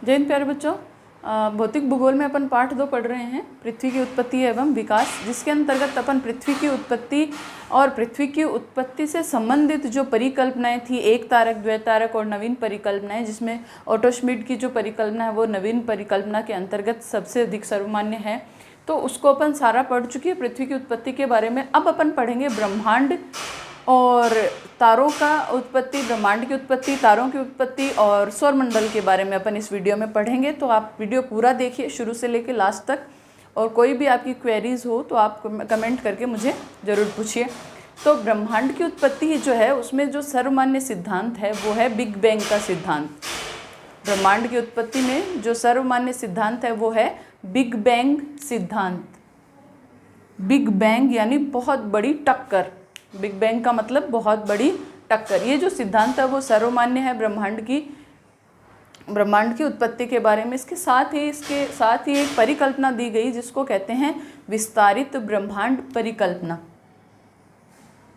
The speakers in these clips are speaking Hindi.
जय हिंद प्यारे बच्चों। भौतिक भूगोल में अपन पाठ 2 पढ़ रहे हैं, पृथ्वी की उत्पत्ति एवं विकास, जिसके अंतर्गत अपन पृथ्वी की उत्पत्ति और पृथ्वी की उत्पत्ति से संबंधित जो परिकल्पनाएं थी, एक तारक, द्वैतारक और नवीन परिकल्पनाएं, जिसमें ओटो श्मिड की जो परिकल्पना है वो नवीन परिकल्पना के अंतर्गत सबसे अधिक सर्वमान्य है, तो उसको अपन सारा पढ़ चुके हैं पृथ्वी की उत्पत्ति के बारे में। अब अपन पढ़ेंगे ब्रह्मांड और तारों का उत्पत्ति, ब्रह्मांड की उत्पत्ति, तारों की उत्पत्ति और सौरमंडल के बारे में अपन इस वीडियो में पढ़ेंगे। तो आप वीडियो पूरा देखिए शुरू से लेकर लास्ट तक, और कोई भी आपकी क्वेरीज हो तो आप कमेंट करके मुझे ज़रूर पूछिए। तो ब्रह्मांड की उत्पत्ति जो है उसमें जो सर्वमान्य सिद्धांत है वो है बिग बैंग का सिद्धांत। ब्रह्मांड की उत्पत्ति में जो सर्वमान्य सिद्धांत है वो है बिग बैंग सिद्धांत। बिग बैंग यानी बहुत बड़ी टक्कर, बिग बैंग का मतलब बहुत बड़ी टक्कर। ये जो सिद्धांत है वो सर्वमान्य है ब्रह्मांड की उत्पत्ति के बारे में। इसके साथ ही एक परिकल्पना दी गई जिसको कहते हैं विस्तारित ब्रह्मांड परिकल्पना।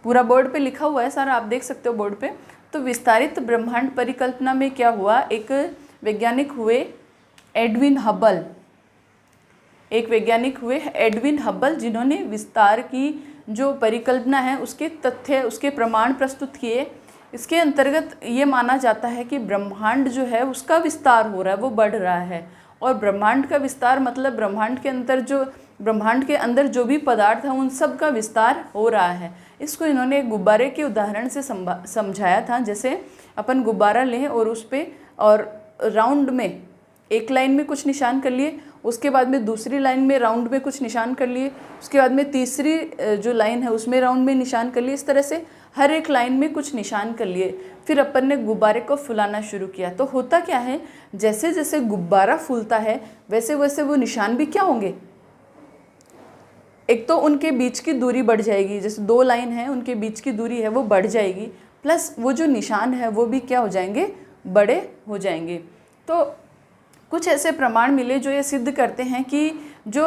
पूरा बोर्ड पे लिखा हुआ है सारा, आप देख सकते हो बोर्ड पे। तो विस्तारित ब्रह्मांड परिकल्पना में क्या हुआ, एक वैज्ञानिक हुए एडविन हबल, जिन्होंने विस्तार की जो परिकल्पना है उसके तथ्य, उसके प्रमाण प्रस्तुत किए। इसके अंतर्गत ये माना जाता है कि ब्रह्मांड जो है उसका विस्तार हो रहा है, वो बढ़ रहा है। और ब्रह्मांड का विस्तार मतलब ब्रह्मांड के अंदर जो भी पदार्थ है उन सब का विस्तार हो रहा है। इसको इन्होंने एक गुब्बारे के उदाहरण से समझाया था। जैसे अपन गुब्बारा लें और उस पर और राउंड में एक लाइन में कुछ निशान कर लिए, उसके बाद में दूसरी लाइन में राउंड में कुछ निशान कर लिए, उसके बाद में तीसरी जो लाइन है उसमें राउंड में निशान कर लिए। इस तरह से हर एक लाइन में कुछ निशान कर लिए। फिर अपन ने गुब्बारे को फुलाना शुरू किया। तो होता क्या है, जैसे जैसे गुब्बारा फूलता है वैसे वैसे वो निशान भी क्या होंगे, एक तो उनके बीच की दूरी बढ़ जाएगी। जैसे 2 लाइन है उनके बीच की दूरी है वो बढ़ जाएगी, प्लस वो जो निशान है वो भी क्या हो जाएंगे, बड़े हो जाएंगे। तो कुछ ऐसे प्रमाण मिले जो ये सिद्ध करते हैं कि जो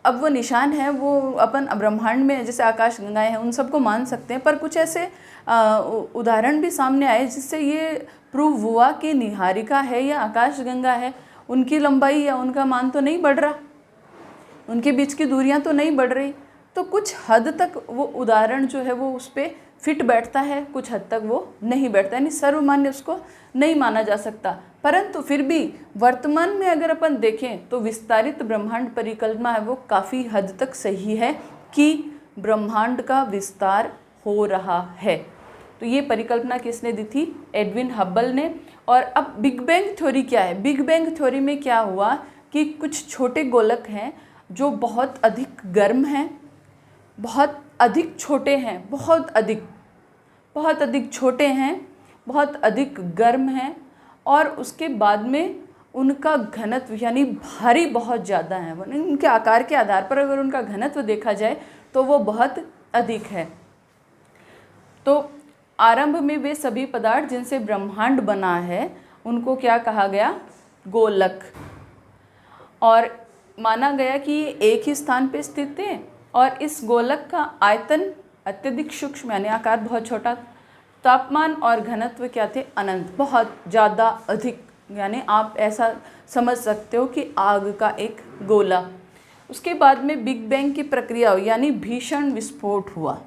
अब वो निशान है वो अपन ब्रह्मांड में जैसे आकाश गंगाएं हैं उन सबको मान सकते हैं, पर कुछ ऐसे उदाहरण भी सामने आए जिससे ये प्रूव हुआ कि निहारिका है या आकाश गंगा है, उनकी लंबाई या उनका मान तो नहीं बढ़ रहा, उनके बीच की दूरियां तो नहीं बढ़ रही। तो कुछ हद तक वो उदाहरण जो है वो उस पर फिट बैठता है, कुछ हद तक वो नहीं बैठता, यानी सर्वमान्य उसको नहीं माना जा सकता। परंतु फिर भी वर्तमान में अगर अपन देखें तो विस्तारित ब्रह्मांड परिकल्पना है वो काफ़ी हद तक सही है कि ब्रह्मांड का विस्तार हो रहा है। तो ये परिकल्पना किसने दी थी, एडविन हबल ने। और अब बिग बैंग थ्योरी क्या है, बिग बैंग थ्योरी में क्या हुआ कि कुछ छोटे गोलक हैं जो बहुत अधिक गर्म हैं, बहुत अधिक छोटे हैं, बहुत अधिक छोटे हैं, बहुत अधिक गर्म हैं, और उसके बाद में उनका घनत्व यानी भारी बहुत ज़्यादा है। उनके आकार के आधार पर अगर उनका घनत्व देखा जाए तो वो बहुत अधिक है। तो आरंभ में वे सभी पदार्थ जिनसे ब्रह्मांड बना है उनको क्या कहा गया, गोलक। और माना गया कि ये एक ही स्थान पे स्थित थे और इस गोलक का आयतन अत्यधिक सूक्ष्म यानी आकार बहुत छोटा, तापमान और घनत्व क्या थे, अनंत, बहुत ज़्यादा अधिक, यानी आप ऐसा समझ सकते हो कि आग का एक गोला। उसके बाद में बिग बैंग की प्रक्रिया हुई, यानी भीषण विस्फोट हुआ,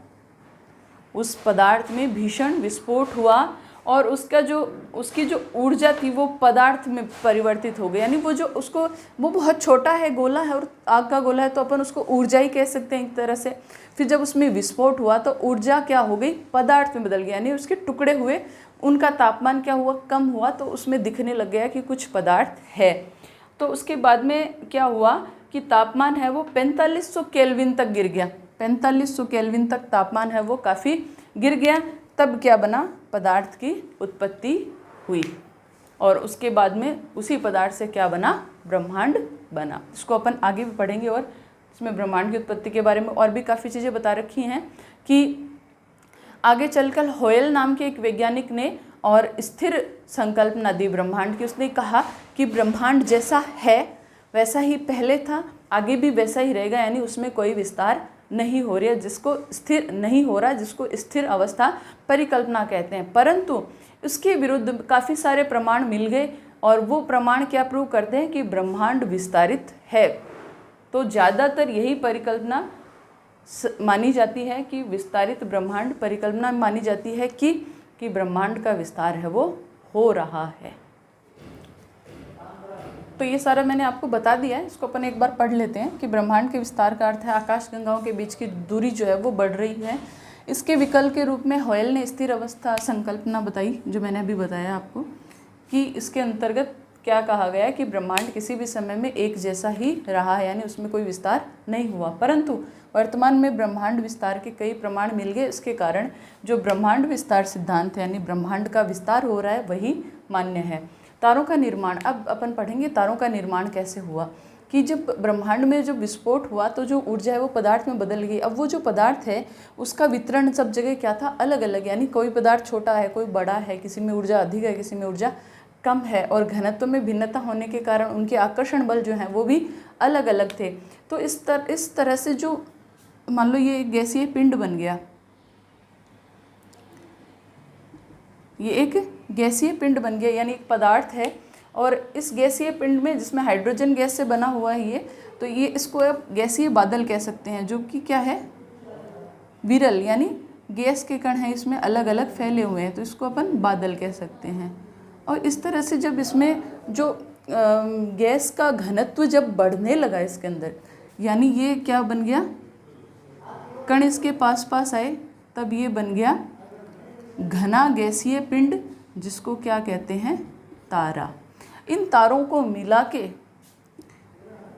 उस पदार्थ में भीषण विस्फोट हुआ और उसकी जो ऊर्जा थी वो पदार्थ में परिवर्तित हो गई। यानी वो बहुत छोटा है, गोला है और आग का गोला है, तो अपन उसको ऊर्जा ही कह सकते हैं एक तरह से। फिर जब उसमें विस्फोट हुआ तो ऊर्जा क्या हो गई, पदार्थ में बदल गई, यानी उसके टुकड़े हुए, उनका तापमान क्या हुआ, कम हुआ, तो उसमें दिखने लग गया कि कुछ पदार्थ है। तो उसके बाद में क्या हुआ कि तापमान है वो 4500 केल्विन तक गिर गया, 4500 केल्विन तक तापमान है वो काफ़ी गिर गया। तब क्या बना, पदार्थ की उत्पत्ति हुई, और उसके बाद में उसी पदार्थ से क्या बना, ब्रह्मांड बना। इसको अपन आगे भी पढ़ेंगे और इसमें ब्रह्मांड की उत्पत्ति के बारे में और भी काफ़ी चीज़ें बता रखी हैं कि आगे चलकर होयल नाम के एक वैज्ञानिक ने और स्थिर संकल्पना दी ब्रह्मांड की। उसने कहा कि ब्रह्मांड जैसा है वैसा ही पहले था, आगे भी वैसा ही रहेगा, यानी उसमें कोई विस्तार नहीं हो रही है, जिसको स्थिर नहीं हो रहा, जिसको स्थिर अवस्था परिकल्पना कहते हैं। परंतु उसके विरुद्ध काफ़ी सारे प्रमाण मिल गए और वो प्रमाण क्या प्रूव करते हैं कि ब्रह्मांड विस्तारित है। तो ज़्यादातर यही परिकल्पना मानी जाती है कि विस्तारित ब्रह्मांड परिकल्पना मानी जाती है कि ब्रह्मांड का विस्तार है वो हो रहा है। तो ये सारा मैंने आपको बता दिया है, इसको अपन एक बार पढ़ लेते हैं कि ब्रह्मांड के विस्तार का अर्थ है आकाश गंगाओं के बीच की दूरी जो है वो बढ़ रही है। इसके विकल्प के रूप में हॉयल ने स्थिर अवस्था संकल्पना बताई, जो मैंने अभी बताया आपको, कि इसके अंतर्गत क्या कहा गया है कि ब्रह्मांड किसी भी समय में एक जैसा ही रहा है, यानी उसमें कोई विस्तार नहीं हुआ, परंतु वर्तमान में ब्रह्मांड विस्तार के कई प्रमाण मिल गए। इसके कारण जो ब्रह्मांड विस्तार सिद्धांत है, यानी ब्रह्मांड का विस्तार हो रहा है, वही मान्य है। तारों का निर्माण, अब अपन पढ़ेंगे तारों का निर्माण कैसे हुआ, कि जब ब्रह्मांड में जब विस्फोट हुआ तो जो ऊर्जा है वो पदार्थ में बदल गई। अब वो जो पदार्थ है उसका वितरण सब जगह क्या था, अलग अलग, यानी कोई पदार्थ छोटा है, कोई बड़ा है, किसी में ऊर्जा अधिक है, किसी में ऊर्जा कम है, और घनत्व में भिन्नता होने के कारण उनके आकर्षण बल जो हैं वो भी अलग अलग थे। तो इस तरह से जो मान लो ये एक गैसीय पिंड बन गया, ये एक गैसीय पिंड बन गया, यानी एक पदार्थ है, और इस गैसीय पिंड में जिसमें हाइड्रोजन गैस से बना हुआ है ये, तो ये इसको अब गैसीय बादल कह सकते हैं, जो कि क्या है, विरल, यानी गैस के कण हैं इसमें अलग अलग फैले हुए हैं, तो इसको अपन बादल कह सकते हैं। और इस तरह से जब इसमें जो गैस का घनत्व जब बढ़ने लगा इसके अंदर, यानी ये क्या बन गया, कण इसके पास पास आए, तब ये बन गया घना गैसीय पिंड, जिसको क्या कहते हैं, तारा। इन तारों को मिला के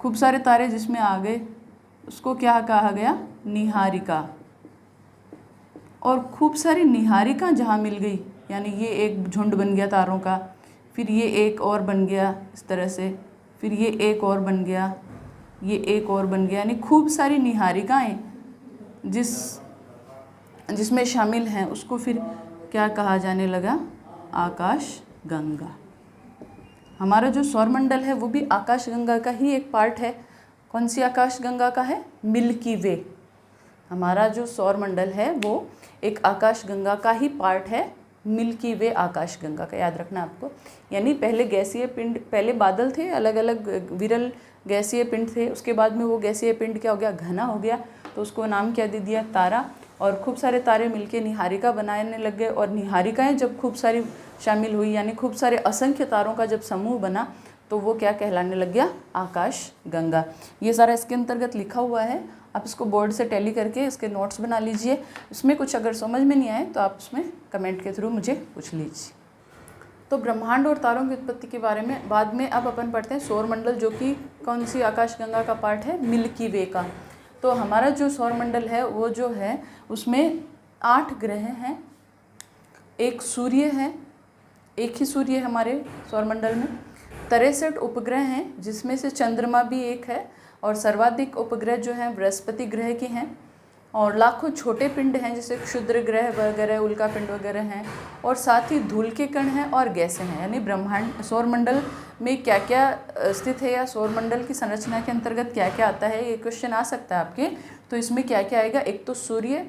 खूब सारे तारे जिसमें आ गए, उसको क्या कहा गया, निहारिका। और खूब सारी निहारिका जहाँ मिल गई, यानी ये एक झुंड बन गया तारों का, फिर ये एक और बन गया इस तरह से, फिर ये एक और बन गया, ये एक और बन गया, यानी खूब सारी निहारिकाएं जिसमें शामिल हैं, उसको फिर क्या कहा जाने लगा, आकाश गंगा। हमारा जो सौरमंडल है वो भी आकाश गंगा का ही एक पार्ट है। कौन सी आकाश गंगा का है, मिल्की वे। हमारा जो सौरमंडल है वो एक आकाश गंगा का ही पार्ट है, मिल्की वे आकाश गंगा का, याद रखना आपको। यानी पहले गैसीय पिंड, पहले बादल थे, अलग अलग विरल गैसीय पिंड थे, उसके बाद में वो गैसीय पिंड क्या हो गया, घना हो गया, तो उसको नाम क्या दे दिया, तारा। और खूब सारे तारे मिलके निहारिका बनाने लग गए, और निहारिकाएं जब खूब सारी शामिल हुई, यानी खूब सारे असंख्य तारों का जब समूह बना, तो वो क्या कहलाने लग गया, आकाश गंगा। ये सारा इसके अंतर्गत लिखा हुआ है, आप इसको बोर्ड से टैली करके इसके नोट्स बना लीजिए। इसमें कुछ अगर समझ में नहीं आए तो आप उसमें कमेंट के थ्रू मुझे पूछ लीजिए। तो ब्रह्मांड और तारों की उत्पत्ति के बारे में बाद में अब अपन पढ़ते हैं सौरमंडल, जो कि कौन सी आकाश गंगा का पार्ट है, मिल्की वे का। तो हमारा जो सौरमंडल है वो जो है उसमें 8 ग्रह हैं, एक सूर्य है, एक ही सूर्य है हमारे सौरमंडल में, 63 उपग्रह हैं, जिसमें से चंद्रमा भी एक है, और सर्वाधिक उपग्रह जो हैं बृहस्पति ग्रह के हैं, और लाखों छोटे पिंड हैं जैसे क्षुद्र ग्रह वगैरह, उल्का पिंड वगैरह हैं, और साथ ही धूल के कण हैं और गैसें हैं। यानी ब्रह्मांड सौरमंडल में क्या क्या स्थित है, या सौरमंडल की संरचना के अंतर्गत क्या क्या आता है, ये क्वेश्चन आ सकता है आपके। तो इसमें क्या क्या आएगा, एक तो सूर्य,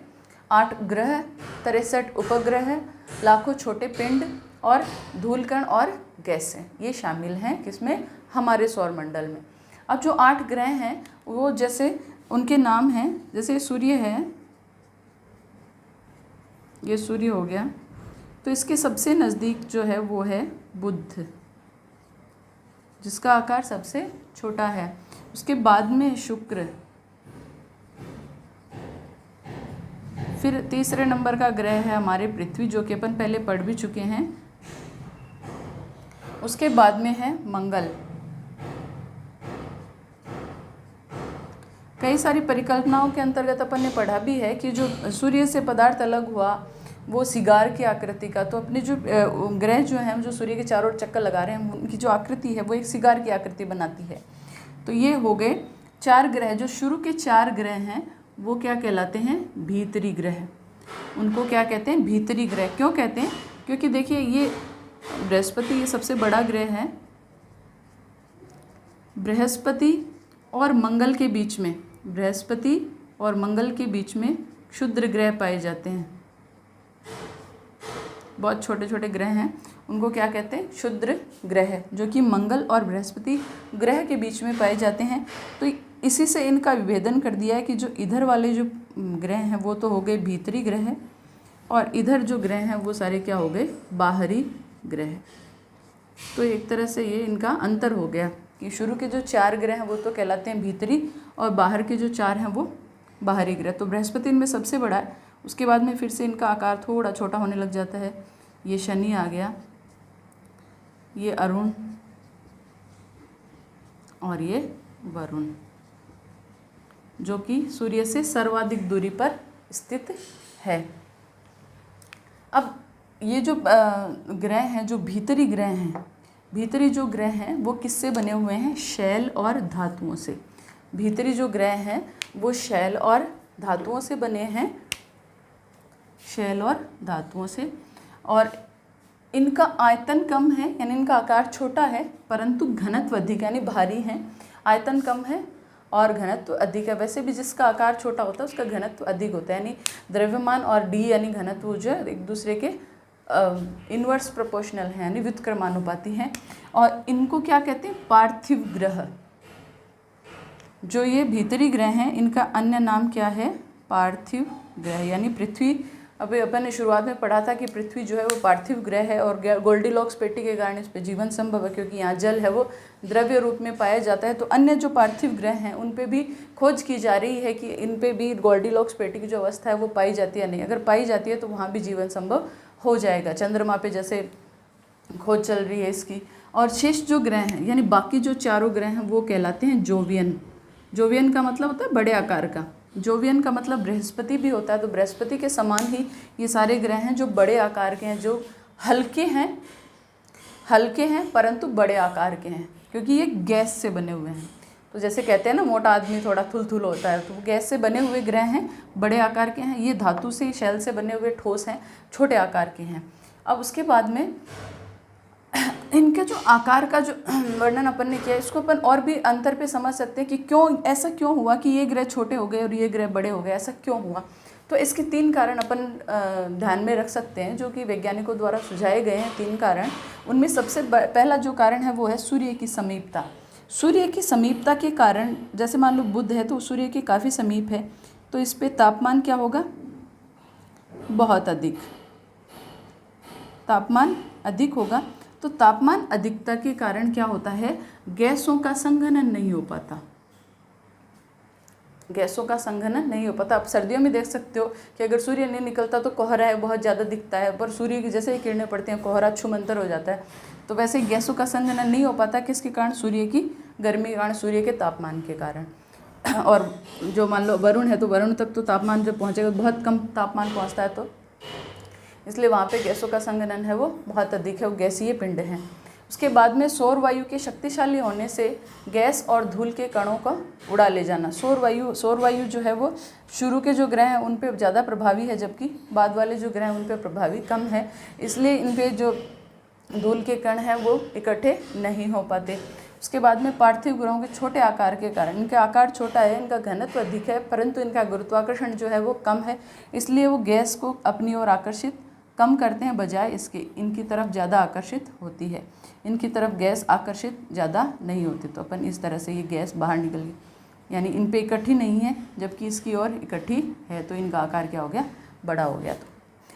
8 ग्रह, 63 उपग्रह, लाखों छोटे पिंड और धूलकण और गैसें, ये शामिल हैं किसमें, हमारे सौरमंडल में। अब जो 8 ग्रह हैं वो जैसे उनके नाम हैं, जैसे सूर्य है, ये सूर्य हो गया, तो इसके सबसे नज़दीक जो है वो है बुध, जिसका आकार सबसे छोटा है। उसके बाद में शुक्र, फिर तीसरे नंबर का ग्रह है हमारे पृथ्वी, जो कि अपन पहले पढ़ भी चुके हैं। उसके बाद में है मंगल। कई सारी परिकल्पनाओं के अंतर्गत अपन ने पढ़ा भी है कि जो सूर्य से पदार्थ अलग हुआ वो सिगार की आकृति का, तो अपने जो ग्रह जो हैं, जो सूर्य के चारों ओर चक्कर लगा रहे हैं, उनकी जो आकृति है वो एक सिगार की आकृति बनाती है। तो ये हो गए 4 ग्रह। जो शुरू के 4 ग्रह हैं वो क्या कहलाते हैं, भीतरी ग्रह। उनको क्या कहते हैं, भीतरी ग्रह। क्यों कहते हैं, क्योंकि देखिए ये बृहस्पति ये सबसे बड़ा ग्रह है, बृहस्पति और मंगल के बीच में, बृहस्पति और मंगल के बीच में क्षुद्र ग्रह पाए जाते हैं। बहुत छोटे छोटे ग्रह हैं, उनको क्या कहते हैं? क्षुद्र ग्रह, जो कि मंगल और बृहस्पति ग्रह के बीच में पाए जाते हैं। तो इसी से इनका विभेदन कर दिया है कि जो इधर वाले जो ग्रह हैं वो तो हो गए भीतरी ग्रह, और इधर जो ग्रह हैं वो सारे क्या हो गए? बाहरी ग्रह। तो एक तरह से ये इनका अंतर हो गया कि शुरू के जो 4 ग्रह हैं वो तो कहलाते हैं भीतरी, और बाहर के जो 4 हैं वो बाहरी ग्रह। तो बृहस्पति इनमें सबसे बड़ा है, उसके बाद में फिर से इनका आकार थोड़ा छोटा होने लग जाता है। ये शनि आ गया, ये अरुण, और ये वरुण, जो कि सूर्य से सर्वाधिक दूरी पर स्थित है। अब ये जो ग्रह हैं, जो भीतरी ग्रह हैं, भीतरी जो ग्रह हैं वो किससे बने हुए हैं? शैल और धातुओं से। भीतरी जो ग्रह हैं वो शैल और धातुओं से बने हैं, शैल और धातुओं से। और इनका आयतन कम है, यानी इनका आकार छोटा है, परंतु घनत्व अधिक, यानी भारी हैं। आयतन कम है और घनत्व अधिक है। वैसे भी जिसका आकार छोटा होता है उसका घनत्व अधिक होता है, यानी द्रव्यमान और डी यानी घनत्व जो है एक दूसरे के इनवर्स प्रोपोर्शनल हैं, यानी व्युत्क्रमानुपाती हैं। और इनको क्या कहते हैं? पार्थिव ग्रह। जो ये भीतरी ग्रह हैं इनका अन्य नाम क्या है? पार्थिव ग्रह, यानी पृथ्वी। अभी अपन ने शुरुआत में पढ़ा था कि पृथ्वी जो है वो पार्थिव ग्रह है, और गोल्डीलॉक्स पेटी के कारण इस पर जीवन संभव है, क्योंकि यहाँ जल है वो द्रव्य रूप में पाया जाता है। तो अन्य जो पार्थिव ग्रह हैं उन पे भी खोज की जा रही है कि इन पे भी गोल्डीलॉक्स पेटी की जो अवस्था है वो पाई जाती है या नहीं। अगर पाई जाती है तो वहाँ भी जीवन संभव हो जाएगा। चंद्रमा पे जैसे खोज चल रही है इसकी। और शेष जो ग्रह हैं, यानी बाकी जो 4 ग्रह हैं वो कहलाते हैं जोवियन। जोवियन का मतलब होता है बड़े आकार का। जोवियन का मतलब बृहस्पति भी होता है। तो बृहस्पति के समान ही ये सारे ग्रह हैं जो बड़े आकार के हैं, जो हल्के हैं परंतु बड़े आकार के हैं, क्योंकि ये गैस से बने हुए हैं। तो जैसे कहते हैं ना मोटा आदमी थोड़ा थुलथुल होता है, तो वो गैस से बने हुए ग्रह हैं, बड़े आकार के हैं। ये धातु से, शैल से बने हुए ठोस हैं, छोटे आकार के हैं। अब उसके बाद में इनके जो आकार का जो वर्णन अपन ने किया, इसको अपन और भी अंतर पे समझ सकते हैं कि क्यों ऐसा क्यों हुआ कि ये ग्रह छोटे हो गए और ये ग्रह बड़े हो गए, ऐसा क्यों हुआ। तो इसके 3 कारण अपन ध्यान में रख सकते हैं, जो कि वैज्ञानिकों द्वारा सुझाए गए हैं 3 कारण। उनमें सबसे पहला जो कारण है वो है सूर्य की समीपता। सूर्य की समीपता के कारण, जैसे मान लो बुध है तो सूर्य के काफ़ी समीप है, तो इस पे तापमान क्या होगा? बहुत अधिक, तापमान अधिक होगा। तो तापमान अधिकता के कारण क्या होता है? गैसों का संघनन नहीं हो पाता, गैसों का संघनन नहीं हो पाता। आप सर्दियों में देख सकते हो कि अगर सूर्य नहीं निकलता तो कोहरा है बहुत ज़्यादा दिखता है, पर सूर्य की जैसे ही किरणें पड़ती हैं कोहरा छुमंतर हो जाता है। तो वैसे गैसों का संघनन नहीं हो पाता, किसके कारण? सूर्य की गर्मी के कारण, सूर्य के तापमान के कारण। और जो मान लो वरुण है तो वरुण तक तो तापमान जब पहुँचेगा बहुत कम तापमान पहुँचता है, तो इसलिए वहाँ पे गैसों का संघनन है वो बहुत अधिक है, वो गैसीय पिंड हैं। उसके बाद में सौर वायु के शक्तिशाली होने से गैस और धूल के कणों का उड़ा ले जाना। सौर वायु जो है वो शुरू के जो ग्रह हैं उन पे ज़्यादा प्रभावी है, जबकि बाद वाले जो ग्रह हैं उन पे प्रभावी कम है। इसलिए इन पे जो धूल के कण हैं वो इकट्ठे नहीं हो पाते। उसके बाद में पार्थिव ग्रहों के छोटे आकार के कारण, इनका आकार छोटा है, इनका घनत्व अधिक है, परंतु इनका गुरुत्वाकर्षण जो है वो कम है, इसलिए वो गैस को अपनी ओर आकर्षित कम करते हैं, बजाय इसके इनकी तरफ ज़्यादा आकर्षित होती है। इनकी तरफ गैस आकर्षित ज़्यादा नहीं होती, तो अपन इस तरह से ये गैस बाहर निकल गई, यानी इन पे इकट्ठी नहीं है जबकि इसकी ओर इकट्ठी है, तो इनका आकार क्या हो गया? बड़ा हो गया। तो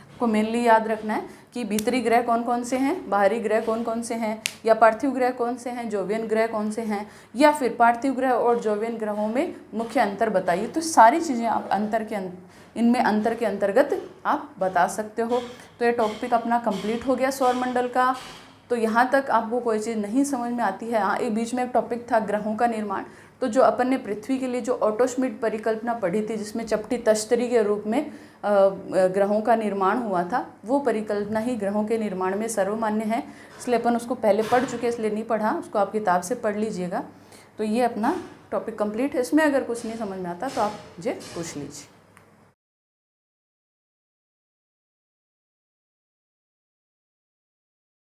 आपको मेनली याद रखना है कि भीतरी ग्रह कौन कौन से हैं, बाहरी ग्रह कौन कौन से हैं, या पार्थिव ग्रह कौन से हैं, जोवियन ग्रह कौन से हैं, या फिर पार्थिव ग्रह और जोवियन ग्रहों में मुख्य अंतर बताइए। तो सारी चीज़ें आप इनमें अंतर के अंतर्गत आप बता सकते हो। तो ये टॉपिक अपना कंप्लीट हो गया सौरमंडल का। तो यहाँ तक आपको कोई चीज़ नहीं समझ में आती है? हाँ, एक बीच में एक टॉपिक था ग्रहों का निर्माण। तो जो अपन ने पृथ्वी के लिए जो ऑटो श्मिड परिकल्पना पढ़ी थी, जिसमें चपटी तश्तरी के रूप में ग्रहों का निर्माण हुआ था, वो परिकल्पना ही ग्रहों के निर्माण में सर्वमान्य है। इसलिए अपन उसको पहले पढ़ चुके, इसलिए नहीं पढ़ा, उसको आप किताब से पढ़ लीजिएगा। तो ये अपना टॉपिक कंप्लीट है। इसमें अगर कुछ नहीं समझ में आता तो आप मुझे पूछ लीजिए।